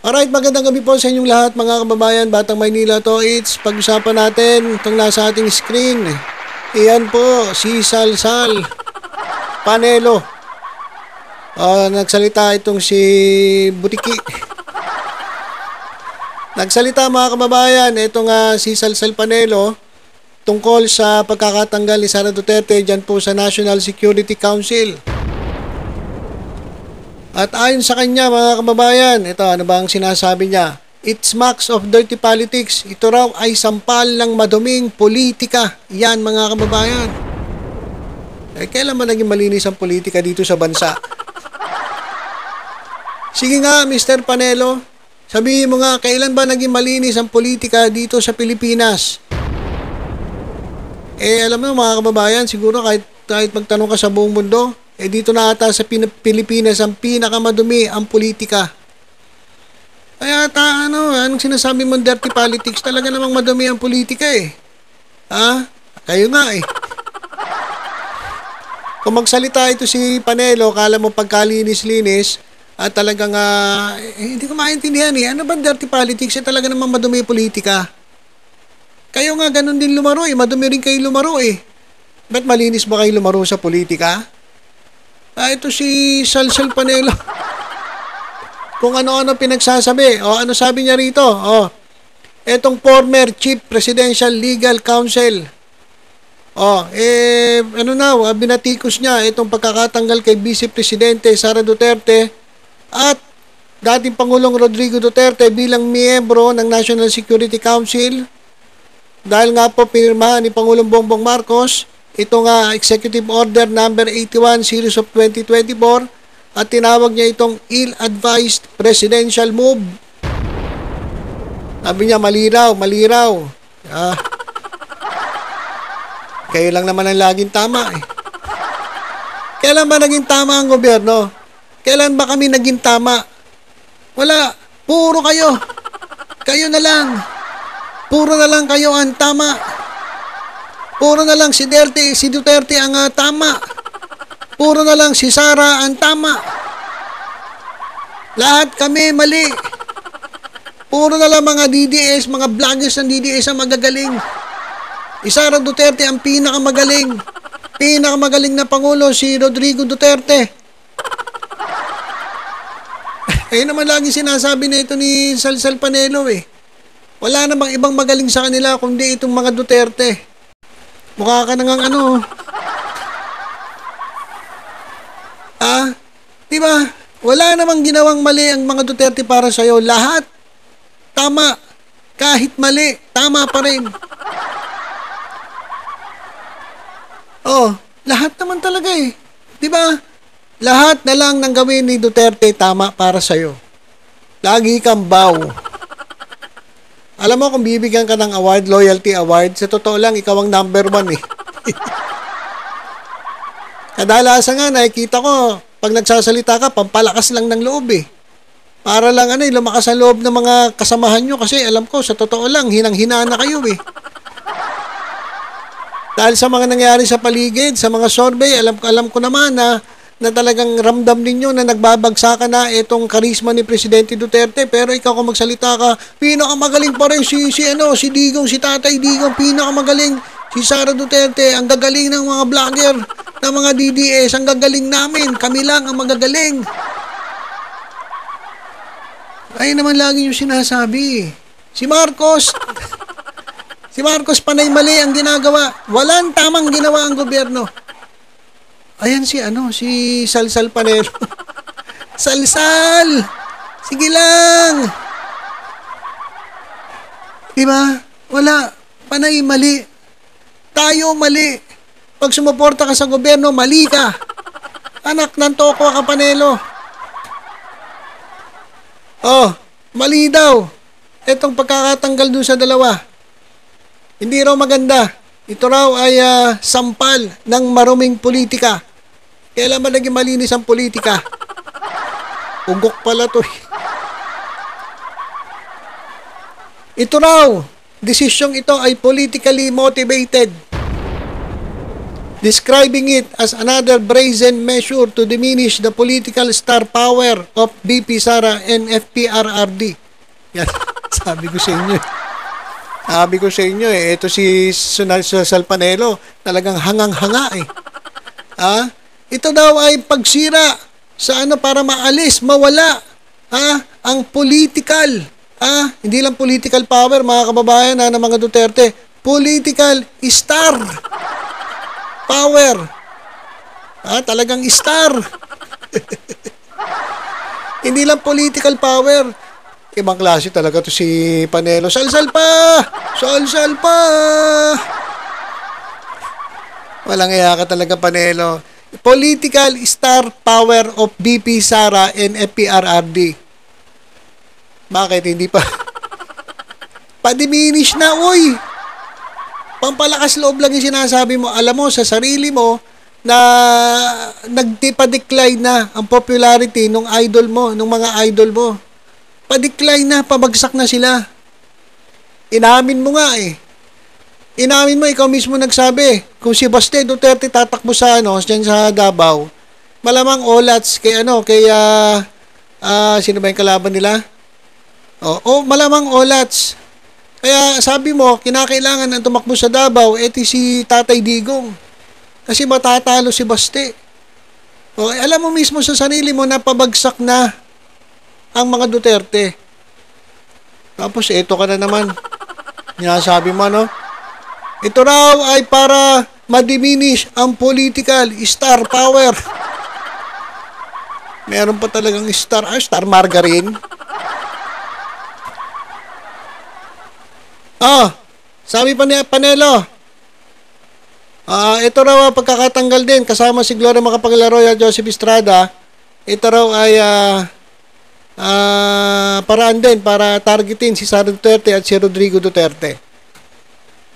Alright, magandang gabi po sa inyong lahat mga kababayan, Batang Maynila to. It's pag-usapan natin itong nasa ating screen. Iyan po, si Salsal Panelo. Nagsalita itong si Butiki. Nagsalita mga kababayan, itong si Salsal Panelo tungkol sa pagkakatanggal ni Sara Duterte dyan po sa National Security Council. At ayon sa kanya mga kababayan, ito ano ba ang sinasabi niya? It smacks of dirty politics. Ito raw ay sampal ng maduming politika. Yan mga kababayan. Kailan ba naging malinis ang politika dito sa bansa? Sige nga Mr. Panelo, sabihin mo nga kailan ba naging malinis ang politika dito sa Pilipinas? Alam mo mga kababayan, siguro kahit magtanong ka sa buong mundo, dito na ata sa Pilipinas ang pinakamadumi ang politika. Kaya anong sinasabi mo dirty politics? Talaga namang madumi ang politika eh. Kayo nga eh. Kung magsalita ito si Panelo, kala mo pagkalinis-linis, at talagang hindi ko maintindihan eh. Ano ba dirty politics? Talaga namang madumi ang politika. Kayo nga ganun din lumaro eh. Madumi rin kayo lumaro eh. Ba't malinis ba kayo lumaro sa politika? Ito si Salsal Panelo. Kung ano-ano pinagsasabi. Ano sabi niya rito? Etong former Chief Presidential Legal Counsel. Binatikos niya itong pagkakatanggal kay Vice Presidente Sara Duterte at dating Pangulong Rodrigo Duterte bilang miyembro ng National Security Council. Dahil nga po pinirmahan ni Pangulong Bongbong Marcos itong Executive Order number 81 series of 2024 at tinawag niya itong ill-advised presidential move. Sabi niya maliraw. Kayo lang naman ang laging tama eh. Kailan ba naging tama ang gobyerno? Kailan ba kami naging tama? Wala. Puro kayo. Kayo na lang. Puro na lang kayo ang tama. Puro na lang si Duterte ang tama. Puro na lang si Sara ang tama. Lahat kami mali. Puro na lang mga DDS, mga vloggers ng DDS ang magagaling. Sara Duterte ang pinakamagaling. Pinakamagaling na Pangulo si Rodrigo Duterte. Naman lagi sinasabi na ito ni Salsal Panelo eh. Wala namang ibang magaling sa kanila kundi itong mga Duterte. Mukha ka nang diba? Wala namang ginawang mali ang mga Duterte para sa'yo. Lahat tama. Kahit mali, tama pa rin. Lahat naman talaga eh. Diba? Lahat na lang ng gawin ni Duterte tama para sa'yo. Lagi kang bow. Alam mo kung bibigyan ka ng award, loyalty award, sa totoo lang, ikaw ang number 1 eh. Kadalasan nga, nakikita ko, pag nagsasalita ka, pampalakas lang ng loob eh. Para lang lumakas ang loob ng mga kasamahan nyo kasi alam ko, sa totoo lang, hinang-hina na kayo eh. Dahil sa mga nangyari sa paligid, sa mga survey, alam ko naman na talagang ramdam ninyo na nagbabagsakan na itong karisma ni Presidente Duterte, pero ikaw kung magsalita ka, pinakamagaling pa rin si Digong, si Tatay Digong, pinakamagaling si Sara Duterte, ang gagaling ng mga vlogger, ng mga DDS, ang gagaling namin, kami lang ang magagaling. Ay naman lagi yung sinasabi. Si Marcos panay mali ang ginagawa. Walang tamang ginawa ang gobyerno. Ayan si Salsal Panelo. Salsal! Sige lang! Diba? Wala. Panay mali. Tayo mali. Pag sumuporta ka sa gobyerno, mali ka. Anak ng toko ka, Panelo. Mali daw. Itong pagkakatanggal dun sa dalawa. Hindi raw maganda. Ito raw ay sampal ng maruming politika. Kailan ba naging malinis ang politika? Ugok pala to. Ito raw, desisyong ito ay politically motivated. describing it as another brazen measure to diminish the political star power of BP Sara and FPRRD. Yan, sabi ko sa inyo. Sabi ko sa inyo ito si Sal Panelo, talagang hangang-hanga ito daw ay pagsira sa para maalis, mawala ang political, hindi lang political power mga kababayan ng mga Duterte, political star power. Talagang star. Hindi lang political power. Ibang klase talaga to si Panelo. Salsal pa! Salsal pa! Walang iya ka talaga, Panelo. Political star power of BP Sara and FPRRD. Bakit hindi pa? Pa-diminish na, uy! Pampalakas loob lang yung sinasabi mo. Alam mo, sa sarili mo, na nagpa-decline na ang popularity ng idol mo, ng mga idol mo. Pa-decline na, pabagsak na sila. Inamin mo nga Inamin mo, ikaw mismo nagsabi, kung si Baste Duterte tatakbo sa dyan sa Davao, malamang olats kay sino ba yung kalaban nila? Malamang olats. Kaya sabi mo, kinakailangan na tumakbo sa Davao, si Tatay Digong. Kasi matatalo si Baste. Alam mo mismo sa sarili mo na pabagsak na ang mga Duterte. Tapos ito ka na naman. Sabi mo, ito raw ay para ma-diminish ang political star power. Meron pa talagang star margarine. Sabi pa ni Panelo, ito raw pagkakatanggal din kasama si Gloria Macapagal-Arroyo at Joseph Estrada. Ito raw ay paraan din para targetin si Sara Duterte at si Rodrigo Duterte.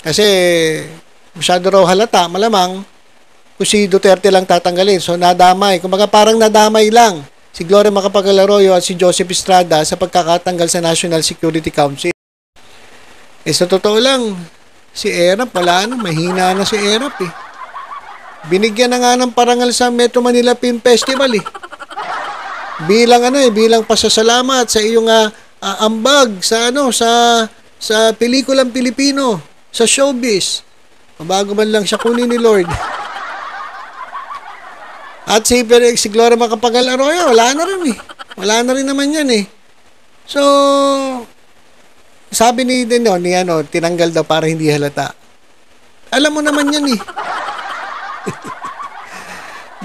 Kasi masyado raw halata, malamang kung si Duterte lang tatanggalin. So nadamay, kumbaga parang nadamay lang si Gloria Macapagal-Arroyo at si Joseph Estrada sa pagkakatanggal sa National Security Council. Sa totoo lang, si Erap, mahina na si Erap Binigyan na nga ng parangal sa Metro Manila Film Festival bilang pasasalamat sa iyong ambag sa pelikulang Pilipino, sa showbiz. Bago man lang siya kunin ni Lord. At si Gloria Macapagal-Arroyo, wala na rin Wala na rin naman yan So, sabi ni tinanggal daw para hindi halata. Alam mo naman yan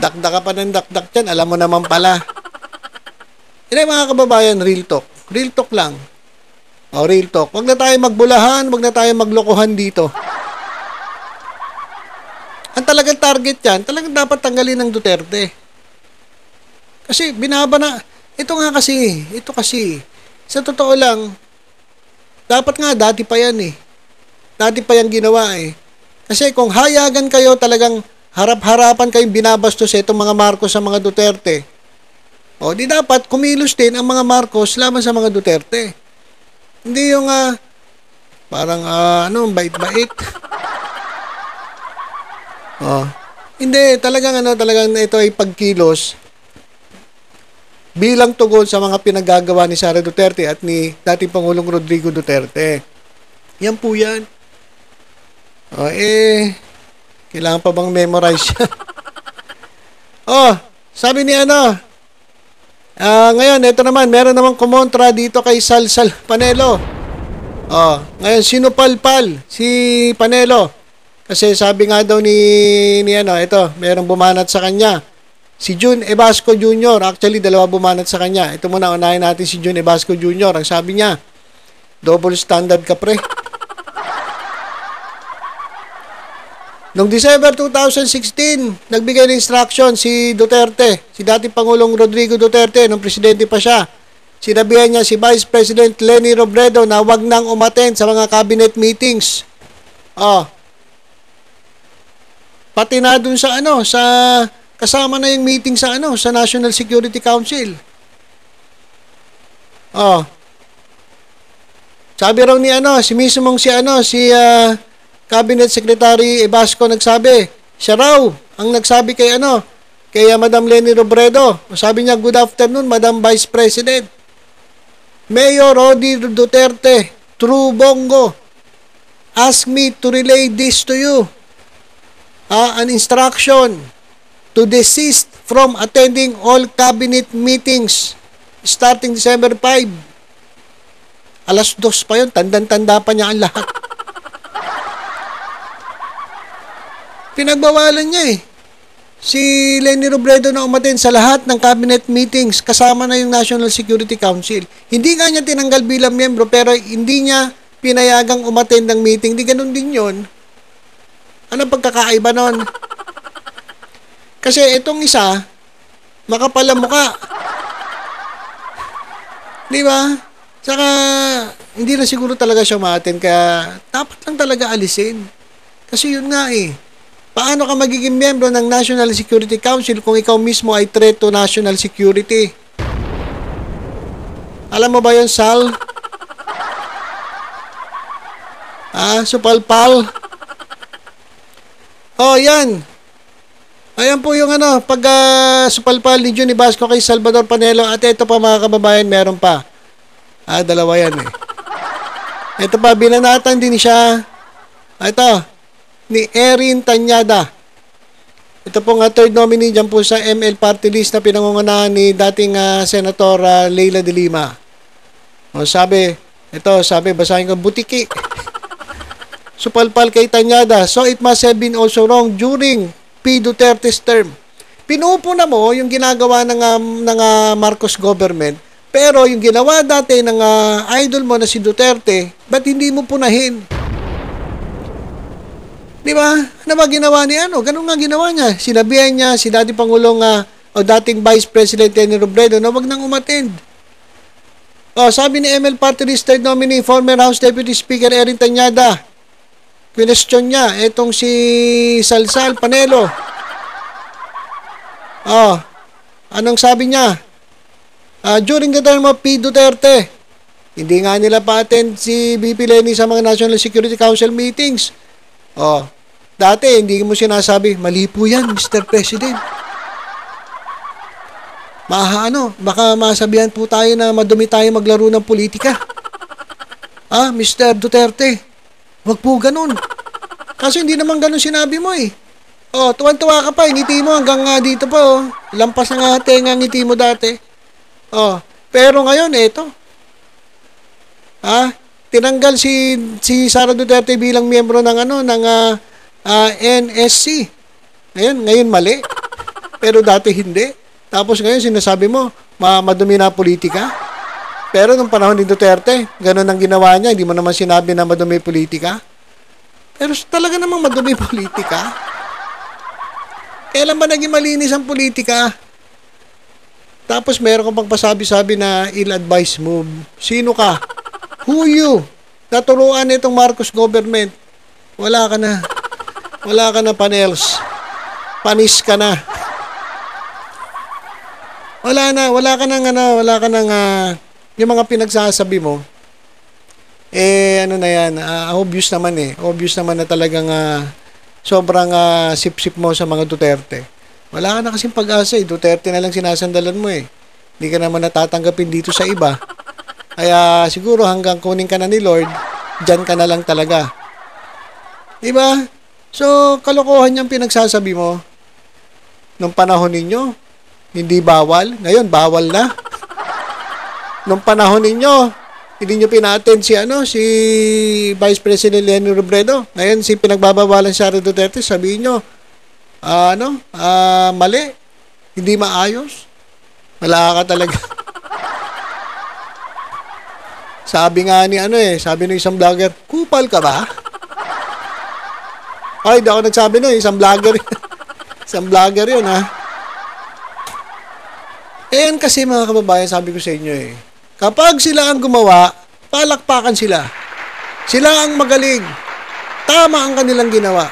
Dakdaka pa ng dakdak yan, alam mo naman pala. Mga kababayan, real talk. Real talk lang. Real talk. Huwag na tayo magbulahan, huwag na tayo maglokohan dito. Ang talagang target yan, talagang dapat tanggalin ng Duterte. Kasi ito kasi, sa totoo lang, dapat nga, dati pa yan Dati pa yan ginawa Kasi kung hayagan kayo talagang harap-harapan kayong binabastos itong mga Marcos sa mga Duterte, di dapat kumilos din ang mga Marcos laban sa mga Duterte. Hindi yung parang bait-bait. Hindi, talagang ito ay pagkilos bilang tugon sa mga pinagagawa ni Sara Duterte at ni dating Pangulong Rodrigo Duterte. Yan po yan. Kailangan pa bang memorize yan? Sabi ni ngayon, ito naman, meron namang kumontra dito kay Salsal Panelo. Ngayon, sinupalpal si Panelo. Kasi sabi nga daw ito, merong bumanat sa kanya. Si Jun Ebasco Jr. Actually, dalawa bumanat sa kanya. Ito muna, unahin natin si Jun Ebasco Jr. Ang sabi niya, double standard ka, pre. Noong December 2016, nagbigay ng instruction si Duterte, si dating Pangulong Rodrigo Duterte, nung presidente pa siya. Sinabihan niya si Vice President Leni Robredo na wag nang umattend sa mga cabinet meetings. Pati na dun sa kasama na yung meeting sa sa National Security Council. Sabi raw ni si mismong si Cabinet Secretary Ebasco nagsabi, Siya raw ang nagsabi kay kay Madam Leni Robredo. Sabi niya, "Good afternoon, Madam Vice President. Mayor Rodi Duterte, True Bongo, ask me to relay this to you. An instruction to desist from attending all cabinet meetings starting December 5. Alas 2 pa yun, tandang-tanda pa niya ang lahat. Pinagbawalan niya si Leni Robredo na umattend sa lahat ng cabinet meetings kasama na yung National Security Council. Hindi nga niya tinanggal bilang miyembro pero hindi niya pinayagang umattend ng meeting. Di ganun din yun. Anong pagkakaiba nun? Kasi itong isa, makapal ang muka. Di ba? Saka, hindi na siguro talaga siya ma-attend kaya dapat lang talaga alisin. Kasi yun nga paano ka magiging miyembro ng National Security Council kung ikaw mismo ay threat to national security? Alam mo ba yun, Sal? Supalpal? Yan. Ayan po yung pag supalpal ni Johnny Basco kay Salvador Panelo. At ito pa mga kababayan, meron pa. Dalawa yan Ito pa, binanatan din siya. Ito, ni Erin Tanyada. Ito po nga third nominee dyan po sa ML party list na pinangungunahan ni dating Senator Leila de Lima. Sabi, basahin ko, butiki. Supalpal kay Tanyada. So it must have been also wrong during P. Duterte's term. Pinupuna mo yung ginagawa ng Marcos government, pero yung ginawa dati ng idol mo na si Duterte, ba't hindi mo punahin? Di ba? Ano ba ginawa ni Ganun nga ginawa niya. Sinabihan niya si dating Pangulong o dating Vice President Leni Robredo na wag nang umattend. Sabi ni ML Party List third nominee, former House Deputy Speaker Erin Tanyada. Question niya, etong si Salsal Panelo. Anong sabi niya? During the term of P. Duterte, hindi nga nila pa-attend si BP Leni sa mga National Security Council meetings. Dati, hindi mo sinasabi, mali po yan, Mr. President. Baka masabihan po tayo na madumi tayo maglaro ng politika. Mr. Duterte, wag po ganun. Kasi hindi naman ganun sinabi mo tuwan-tuwa ka pa, ngiti mo hanggang dito pa lampas na nga tenga ngiti mo dati. Pero ngayon, tinanggal si Sara Duterte bilang miyembro ng NSC. Ngayon mali. Pero dati hindi. Tapos ngayon sinasabi mo, madumi na politika. Pero nung panahon ni Duterte, ganun ang ginawa niya. Hindi mo naman sinabi na madumi politika. Pero talaga namang madumi politika. Kailan ba naging malinis ang politika? Tapos meron kang pang pasabi-sabi na ill-advised move. Sino ka? Who you? Naturuan itong Marcos government. Wala ka na. Wala ka na, panels. Panis ka na. Wala ka nang yung mga pinagsasabi mo. Na yan, obvious naman Obvious naman na talagang sobrang sip-sip mo sa mga Duterte. Wala ka na kasing pag-asa Duterte na lang sinasandalan mo Hindi ka naman natatanggapin dito sa iba. Kaya siguro hanggang kunin ka na ni Lord, dyan ka na lang talaga. Diba? So, kalokohan yung pinagsasabi mo. Nung panahon ninyo, hindi bawal. Ngayon, bawal na. Nung panahon ninyo, hindi nyo pina-attend si Vice President Leni Robredo. Ngayon, si pinagbabawalan si Sara Duterte, sabihin nyo, mali, hindi maayos. Wala ka talaga. Sabi nga ni sabi ng isang vlogger, kupal ka ba? Ay, di ako nagsabi isang vlogger. Isang vlogger yun, Ayan kasi mga kababayan, sabi ko sa inyo kapag sila ang gumawa, palakpakan sila. Sila ang magaling. Tama ang kanilang ginawa.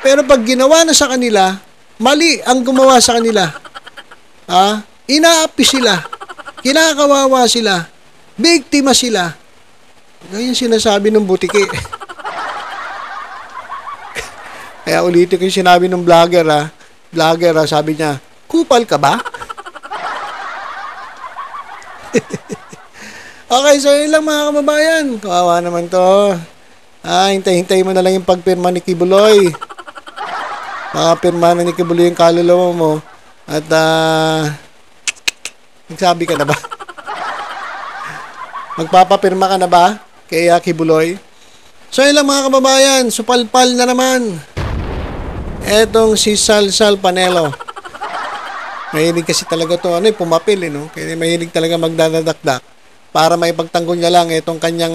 Pero pag ginawa na sa kanila, mali ang gumawa sa kanila. Inaapi sila. Kinakawawa sila. Biktima sila. Ganyan sinasabi ng butiki. Kaya ulitin ko yung sinabi ng vlogger, ha. Vlogger, ha, sabi niya, kupal ka ba? Okay, so yun lang mga kababayan. Kawawa naman to. Hintay-hintay mo na lang yung pagpirma ni Kibuloy. Makapirma na ni Kibuloy yung kaluluwa mo. At, nagsabi ka na ba? Magpapapirma ka na ba kay Kibuloy? So yun lang mga kababayan, supalpal na naman. Etong si Salsal Panelo. Mahilig kasi talaga to, pumapil, no? Kaya mahilig talaga magdadakdak para maipagtanggol niya lang itong kanyang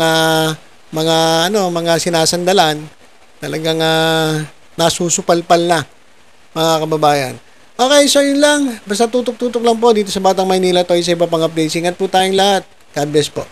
mga sinasandalan. Talagang nasusupalpal na, mga kababayan. Okay, so yun lang. Basta tutok-tutok lang po dito sa Batang Maynila to, sa iba pang updates. Ingat po tayong lahat. God bless po.